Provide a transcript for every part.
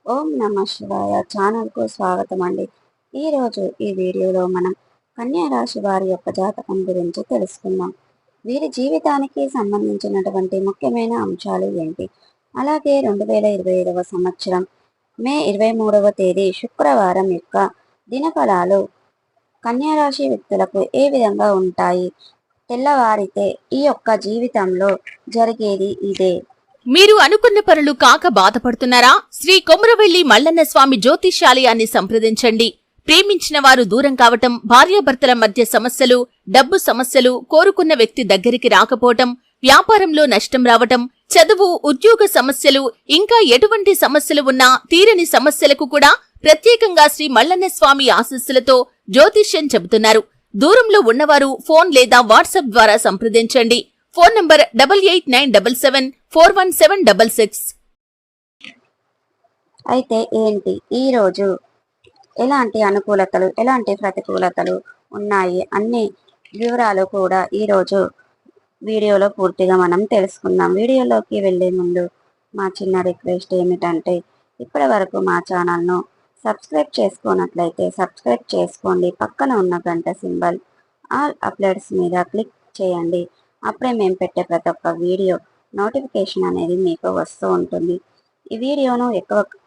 ఓం నమ శివాయ ఛానల్కు స్వాగతం అండి. ఈరోజు ఈ వీడియోలో మనం కన్యా రాశి వారి యొక్క జాతకం గురించి తెలుసుకుందాం. వీరి జీవితానికి సంబంధించినటువంటి ముఖ్యమైన అంశాలు ఏంటి, అలాగే 2025 సంవత్సరం మే 23వ తేదీ శుక్రవారం యొక్క దినఫలాలు కన్యా రాశి వ్యక్తులకు ఏ విధంగా ఉంటాయి, తెల్లవారితే ఈ యొక్క జీవితంలో జరిగేది ఇదే. మీరు అనుకున్న పనులు కాక బాధపడుతున్నారా? శ్రీ కొమురవెల్లి మల్లన్న స్వామి జ్యోతిష్యాలయాన్ని సంప్రదించండి. ప్రేమించిన వారు దూరం కావటం, భార్యాభర్తల మధ్య సమస్యలు, డబ్బు సమస్యలు, కోరుకున్న వ్యక్తి దగ్గరికి రాకపోవటం, వ్యాపారంలో నష్టం రావటం, చదువు, ఉద్యోగ సమస్యలు, ఇంకా ఎటువంటి సమస్యలు ఉన్నా తీరని సమస్యలకు కూడా ప్రత్యేకంగా శ్రీ మల్లన్న స్వామి ఆశీస్సులతో జ్యోతిష్యం చెబుతున్నారు. దూరంలో ఉన్నవారు ఫోన్ లేదా వాట్సాప్ ద్వారా సంప్రదించండి. Phone number 8897741766. అయితే ఏంటి ఈ రోజు ఎలాంటి అనుకూలతలు, ఎలాంటి ప్రతికూలతలు ఉన్నాయి అన్ని వివరాలు కూడా ఈరోజు వీడియోలో పూర్తిగా మనం తెలుసుకుందాం. వీడియోలోకి వెళ్లే ముందు మా చిన్న రిక్వెస్ట్ ఏమిటంటే, ఇప్పటి వరకు మా ఛానల్ను సబ్స్క్రైబ్ చేసుకున్నట్లయితే సబ్స్క్రైబ్ చేసుకోండి. పక్కన ఉన్న గంట సింబల్ ఆల్ అప్లోడ్స్ మీద క్లిక్ చేయండి. అప్పుడే మేము పెట్టే ప్రతి ఒక్క వీడియో నోటిఫికేషన్ అనేది మీకు వస్తూ ఉంటుంది. ఈ వీడియోను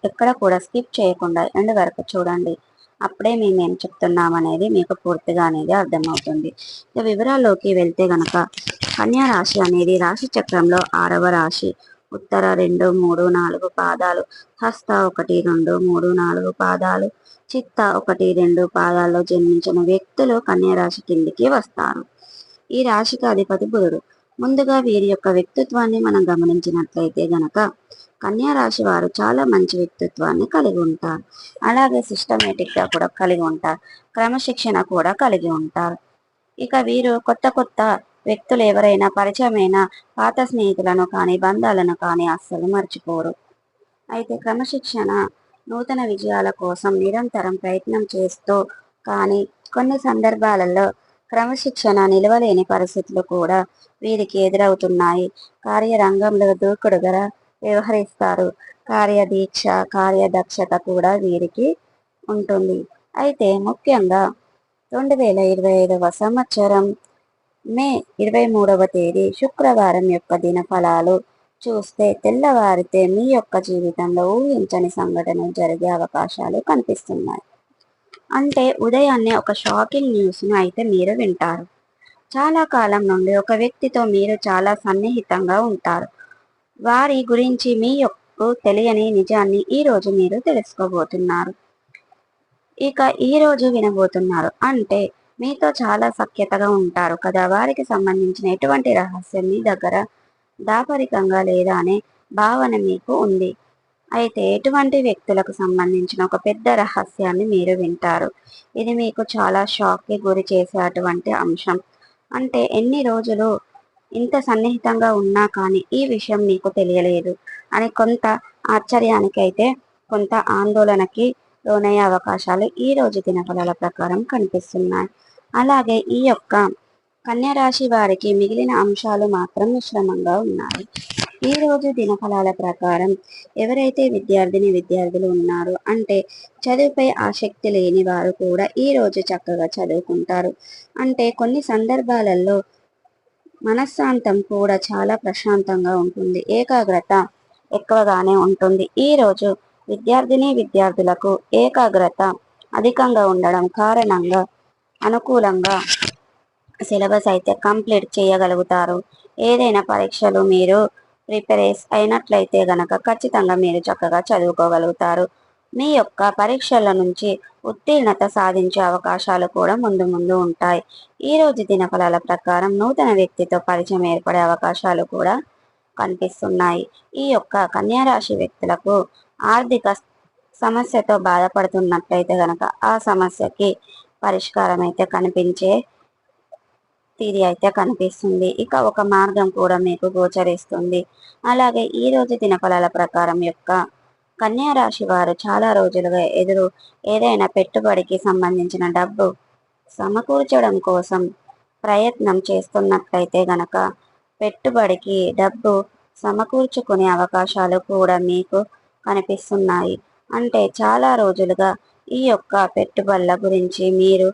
ఎక్కడ కూడా స్కిప్ చేయకుండా ఎండ్ వరకు చూడండి. అప్పుడే మేమేం చెప్తున్నాం అనేది మీకు పూర్తిగా అనేది అర్థమవుతుంది. ఇక వివరాల్లోకి వెళ్తే గనక కన్యా రాశి అనేది రాశి చక్రంలో 6వ రాశి. ఉత్తర 2, 3, 4 పాదాలు, హస్త 1, 2, 3, 4 పాదాలు, చిత్త 1, 2 పాదాల్లో జన్మించిన వ్యక్తులు కన్యా రాశి కిందికి వస్తారు. ఈ రాశికి అధిపతి బుధుడు. ముందుగా వీరి యొక్క వ్యక్తిత్వాన్ని మనం గమనించినట్లయితే గనక కన్యా రాశి వారు చాలా మంచి వ్యక్తిత్వాన్ని కలిగి ఉంటారు. అలాగే సిస్టమేటిక్ గా కూడా కలిగి ఉంటారు. క్రమశిక్షణ కూడా కలిగి ఉంటారు. ఇక వీరు కొత్త వ్యక్తులు ఎవరైనా పరిచయమైన పాత స్నేహితులను కానీ బంధాలను కానీ అస్సలు మర్చిపోరు. అయితే క్రమశిక్షణ నూతన విజయాల కోసం నిరంతరం ప్రయత్నం చేస్తూ, కానీ కొన్ని సందర్భాలలో క్రమశిక్షణ నిలవలేని పరిస్థితులు కూడా వీరికి ఎదురవుతున్నాయి. కార్యరంగంలో దూకుడుగా వ్యవహరిస్తారు. కార్యదీక్ష, కార్యదక్షత కూడా వీరికి ఉంటుంది. అయితే ముఖ్యంగా 2025వ సంవత్సరం మే 23వ తేదీ శుక్రవారం యొక్క దినఫలాలు చూస్తే, తెల్లవారితే మీ యొక్క జీవితంలో ఊహించని సంఘటనలు జరిగే అవకాశాలు కనిపిస్తున్నాయి. అంటే ఉదయాన్నే ఒక షాకింగ్ న్యూస్ను అయితే మీరు వింటారు. చాలా కాలం నుండి ఒక వ్యక్తితో మీరు చాలా సన్నిహితంగా ఉంటారు. వారి గురించి మీ యొక్క తెలియని నిజాన్ని ఈ రోజు మీరు తెలుసుకోబోతున్నారు. ఇక ఈ రోజు వినబోతున్నారు. అంటే మీతో చాలా సఖ్యతగా ఉంటారు కదా, వారికి సంబంధించిన ఎటువంటి రహస్యం మీ దగ్గర దాపరికంగా లేదా అనే భావన మీకు ఉంది. అయితే ఎటువంటి వ్యక్తులకు సంబంధించిన ఒక పెద్ద రహస్యాన్ని మీరు వింటారు. ఇది మీకు చాలా షాక్కి గురి చేసే అటువంటి అంశం. అంటే ఎన్ని రోజులు ఇంత సన్నిహితంగా ఉన్నా కానీ ఈ విషయం మీకు తెలియలేదు అని కొంత ఆశ్చర్యానికైతే, కొంత ఆందోళనకి లోనయ్యే అవకాశాలు ఈ రోజు దినఫలాల ప్రకారం కనిపిస్తున్నాయి. అలాగే ఈ యొక్క కన్యా రాశి వారికి మిగిలిన అంశాలు మాత్రం మిశ్రమంగా ఉన్నాయి. ఈ రోజు దినఫలాల ప్రకారం ఎవరైతే విద్యార్థులు ఉన్నారో, అంటే చదువుపై ఆసక్తి లేని వారు కూడా ఈ రోజు చక్కగా చదువుకుంటారు. అంటే కొన్ని సందర్భాలలో మనశ్శాంతం కూడా చాలా ప్రశాంతంగా ఉంటుంది. ఏకాగ్రత ఎక్కువగానే ఉంటుంది. ఈ రోజు విద్యార్థులకు ఏకాగ్రత అధికంగా ఉండడం కారణంగా అనుకూలంగా సిలబస్ అయితే కంప్లీట్ చేయగలుగుతారు. ఏదైనా పరీక్షలు మీరు ప్రిపేర్ అయినట్లయితే గనక ఖచ్చితంగా మీరు చక్కగా చదువుకోగలుగుతారు. మీ యొక్క పరీక్షల నుంచి ఉత్తీర్ణత సాధించే అవకాశాలు కూడా ముందు ఉంటాయి. ఈ రోజు దినఫలాల ప్రకారం నూతన వ్యక్తితో పరిచయం ఏర్పడే అవకాశాలు కూడా కనిపిస్తున్నాయి. ఈ యొక్క కన్యా రాశి వ్యక్తులకు ఆర్థిక సమస్యతో బాధపడుతున్నట్లయితే గనక ఆ సమస్యకి పరిష్కారం అయితే కనిపించే తీరి అయితే కనిపిస్తుంది. ఇక ఒక మార్గం కూడా మీకు గోచరిస్తుంది. అలాగే ఈ రోజు దినఫలాల ప్రకారం యొక్క కన్యా రాశి వారు చాలా రోజులుగా ఏదైనా పెట్టుబడికి సంబంధించిన డబ్బు సమకూర్చడం కోసం ప్రయత్నం చేస్తున్నట్లయితే గనక పెట్టుబడికి డబ్బు సమకూర్చుకునే అవకాశాలు కూడా మీకు కనిపిస్తున్నాయి. అంటే చాలా రోజులుగా ఈ యొక్క పెట్టుబడుల గురించి మీరు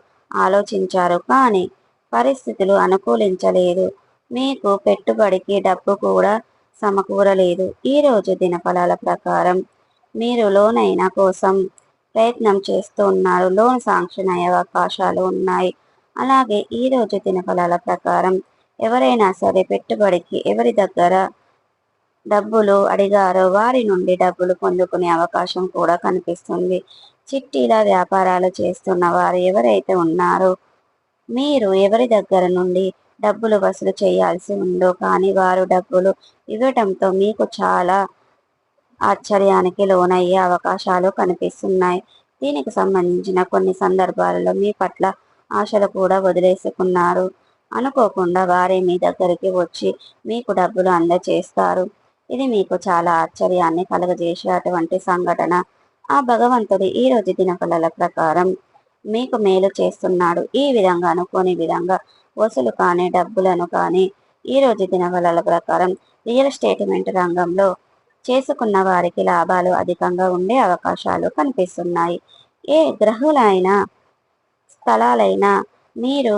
ఆలోచించారు, కానీ పరిస్థితులు అనుకూలించలేదు. మీకు పెట్టుబడికి డబ్బు కూడా సమకూరలేదు. ఈ రోజు దినఫలాల ప్రకారం మీరు లోన్ అయినా కోసం ప్రయత్నం చేస్తూ ఉన్నారు. లోన్ శాంక్షన్ అయ్యే అవకాశాలు ఉన్నాయి. అలాగే ఈ రోజు దినఫలాల ప్రకారం ఎవరైనా సరే పెట్టుబడికి ఎవరి దగ్గర డబ్బులు అడిగారో వారి నుండి డబ్బులు పొందుకునే అవకాశం కూడా కనిపిస్తుంది. చిట్టీల వ్యాపారాలు చేస్తున్న వారు ఎవరైతే ఉన్నారో మీరు ఎవరి దగ్గర నుండి డబ్బులు వసూలు చేయాల్సి ఉందో కానీ వారు డబ్బులు ఇవ్వటంతో మీకు చాలా ఆశ్చర్యానికి లోనయ్యే అవకాశాలు కనిపిస్తున్నాయి. దీనికి సంబంధించిన కొన్ని సందర్భాలలో మీ పట్ల ఆశలు కూడా వదిలేసుకున్నారు. అనుకోకుండా వారే మీ దగ్గరికి వచ్చి మీకు డబ్బులు అందజేస్తారు. ఇది మీకు చాలా ఆశ్చర్యాన్ని కలుగజేసే అటువంటి సంఘటన. ఆ భగవంతుడు ఈ రోజు దినఫలాల ప్రకారం మీకు మేలు చేస్తున్నాడు. ఈ విధంగా అనుకోని విధంగా వసూలు కానీ డబ్బులను కానీ ఈ రోజు దినఫలాల ప్రకారం రియల్ ఎస్టేట్మెంట్ రంగంలో చేసుకున్న వారికి లాభాలు అధికంగా ఉండే అవకాశాలు కనిపిస్తున్నాయి. ఏ గ్రహులైనా స్థలాలైనా మీరు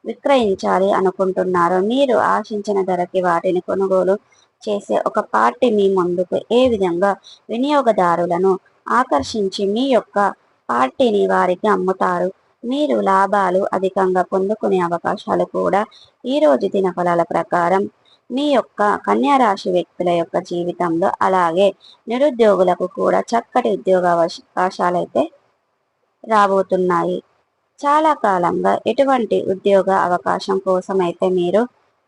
విక్రయించాలి అనుకుంటున్నారో మీరు ఆశించిన ధరకి వాటిని కొనుగోలు చేసే ఒక పార్టీ మీ ముందుకు ఏ విధంగా వినియోగదారులను ఆకర్షించి మీ యొక్క పార్టీని వారికి అమ్ముతారు. మీరు లాభాలు అధికంగా పొందుకునే అవకాశాలు కూడా ఈ రోజు దినఫలాల ప్రకారం మీ యొక్క కన్యా రాశి వ్యక్తుల యొక్క జీవితంలో, అలాగే నిరుద్యోగులకు కూడా చక్కటి ఉద్యోగ అవకాశాలైతే రాబోతున్నాయి. చాలా కాలంగా ఎటువంటి ఉద్యోగ అవకాశం కోసం అయితే మీరు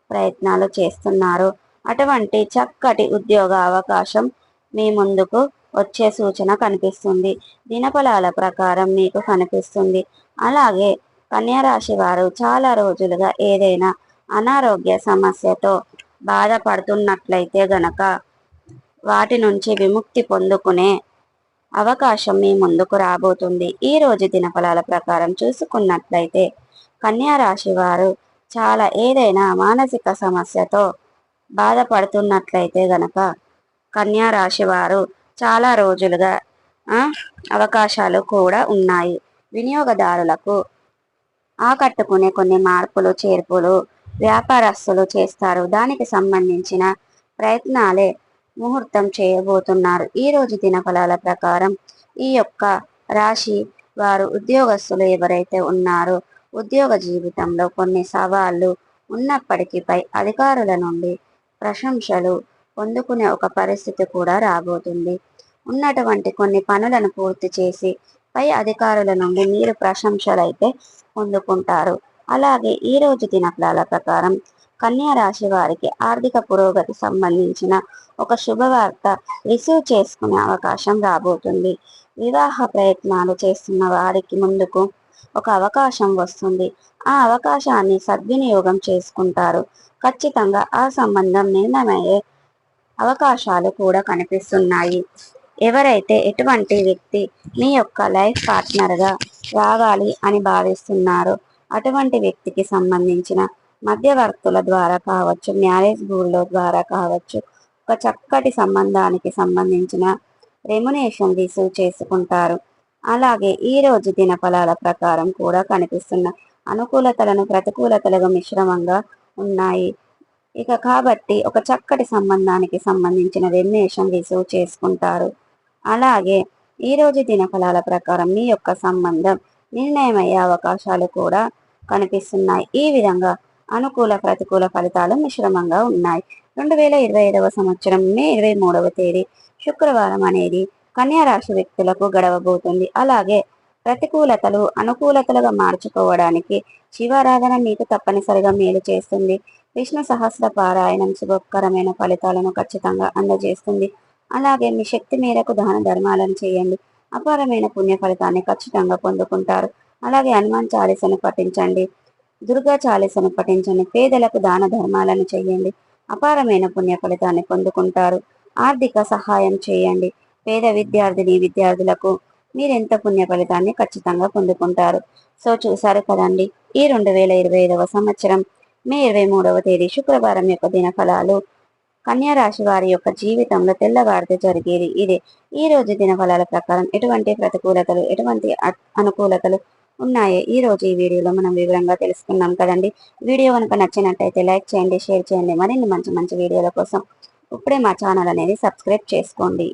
ప్రయత్నాలు చేస్తున్నారో అటువంటి చక్కటి ఉద్యోగ అవకాశం మీ ముందుకు వచ్చే సూచన కనిపిస్తుంది. దినఫలాల ప్రకారం మీకు కనిపిస్తుంది. అలాగే కన్యా రాశి వారు చాలా రోజులుగా ఏదైనా అనారోగ్య సమస్యతో బాధపడుతున్నట్లయితే గనక వాటి నుంచి విముక్తి పొందుకునే అవకాశం మీ ముందుకు రాబోతుంది. ఈ రోజు దినఫలాల ప్రకారం చూసుకున్నట్లయితే కన్యా రాశి వారు చాలా ఏదైనా మానసిక సమస్యతో బాధపడుతున్నట్లయితే గనక కన్యా రాశి వారు చాలా రోజులుగా అవకాశాలు కూడా ఉన్నాయి. వినియోగదారులకు ఆకట్టుకునే కొన్ని మార్పులు చేర్పులు వ్యాపారస్తులు చేస్తారు. దానికి సంబంధించిన ప్రయత్నాలే ముహూర్తం చేయబోతున్నారు. ఈ రోజు దినఫలాల ప్రకారం ఈ యొక్క రాశి వారు ఉద్యోగస్తులు ఎవరైతే ఉన్నారో ఉద్యోగ జీవితంలో కొన్ని సవాళ్లు ఉన్నప్పటికీ పై అధికారుల నుండి ప్రశంసలు పొందుకునే ఒక పరిస్థితి కూడా రాబోతుంది. ఉన్నటువంటి కొన్ని పనులను పూర్తి చేసి పై అధికారుల నుండి మీరు ప్రశంసలు అయితే పొందుకుంటారు. అలాగే ఈ రోజు దినఫలాల ప్రకారం కన్యా రాశి వారికి ఆర్థిక పురోగతి సంబంధించిన ఒక శుభవార్త రిసీవ్ చేసుకునే అవకాశం రాబోతుంది. వివాహ ప్రయత్నాలు చేస్తున్న వారికి ముందుకు ఒక అవకాశం వస్తుంది. ఆ అవకాశాన్ని సద్వినియోగం చేసుకుంటారు. ఖచ్చితంగా ఆ సంబంధం నిర్ణయమయ్యే అవకాశాలు కూడా కనిపిస్తున్నాయి. ఎవరైతే ఎటువంటి వ్యక్తి మీ యొక్క లైఫ్ పార్ట్నర్గా రావాలి అని భావిస్తున్నారో అటువంటి వ్యక్తికి సంబంధించిన మధ్యవర్తుల ద్వారా కావచ్చు, మ్యారేజ్ బోర్డుల ద్వారా కావచ్చు, ఒక చక్కటి సంబంధానికి సంబంధించిన రెమ్యునేషన్ రిసీవ్ చేసుకుంటారు. అలాగే ఈ రోజు దినఫలాల ప్రకారం కూడా కనిపిస్తున్న అనుకూలతలను ప్రతికూలతలుగా మిశ్రమంగా ఉన్నాయి. కాబట్టి ఒక చక్కటి సంబంధానికి సంబంధించిన రెమ్యునేషన్ రిసీవ్ చేసుకుంటారు. అలాగే ఈ రోజు దినఫలాల ప్రకారం మీ యొక్క సంబంధం నిర్ణయమయ్యే అవకాశాలు కూడా కనిపిస్తున్నాయి. ఈ విధంగా అనుకూల ప్రతికూల ఫలితాలు మిశ్రమంగా ఉన్నాయి. 2025వ సంవత్సరం మే 23వ తేదీ శుక్రవారం అనేది కన్యా రాశి వ్యక్తులకు గడవబోతుంది. అలాగే ప్రతికూలతలు అనుకూలతలుగా మార్చుకోవడానికి శివారాధన మీకు తప్పనిసరిగా మేలు చేస్తుంది. విష్ణు సహస్ర పారాయణం శుభకరమైన ఫలితాలను ఖచ్చితంగా అందజేస్తుంది. అలాగే మీ శక్తి మేరకు దాన ధర్మాలను చేయండి. అపారమైన పుణ్య ఫలితాన్ని ఖచ్చితంగా పొందుకుంటారు. అలాగే హనుమాన్ చాలీసను పఠించండి, దుర్గా చాలీసను పఠించండి, పేదలకు దాన ధర్మాలను చేయండి. అపారమైన పుణ్య ఫలితాన్ని పొందుకుంటారు. ఆర్థిక సహాయం చేయండి. పేద విద్యార్థులకు మీరెంత పుణ్య ఫలితాన్ని ఖచ్చితంగా పొందుకుంటారు. సో చూసారు కదండి, ఈ 2025వ సంవత్సరం మే 23వ తేదీ శుక్రవారం యొక్క దినఫలాలు కన్యా రాశి వారి యొక్క జీవితంలో తెల్లవారితే జరిగేది ఇదే. ఈ రోజు దినఫలాల ప్రకారం ఎటువంటి ప్రతికూలతలు, ఎటువంటి అనుకూలతలు ఉన్నాయో ఈ రోజు ఈ వీడియోలో మనం వివరంగా తెలుసుకున్నాం కదండి. వీడియో కనుక నచ్చినట్టయితే లైక్ చేయండి, షేర్ చేయండి. మరిన్ని మంచి మంచి వీడియోల కోసం ఇప్పుడే మా ఛానల్ అనేది సబ్స్క్రైబ్ చేసుకోండి.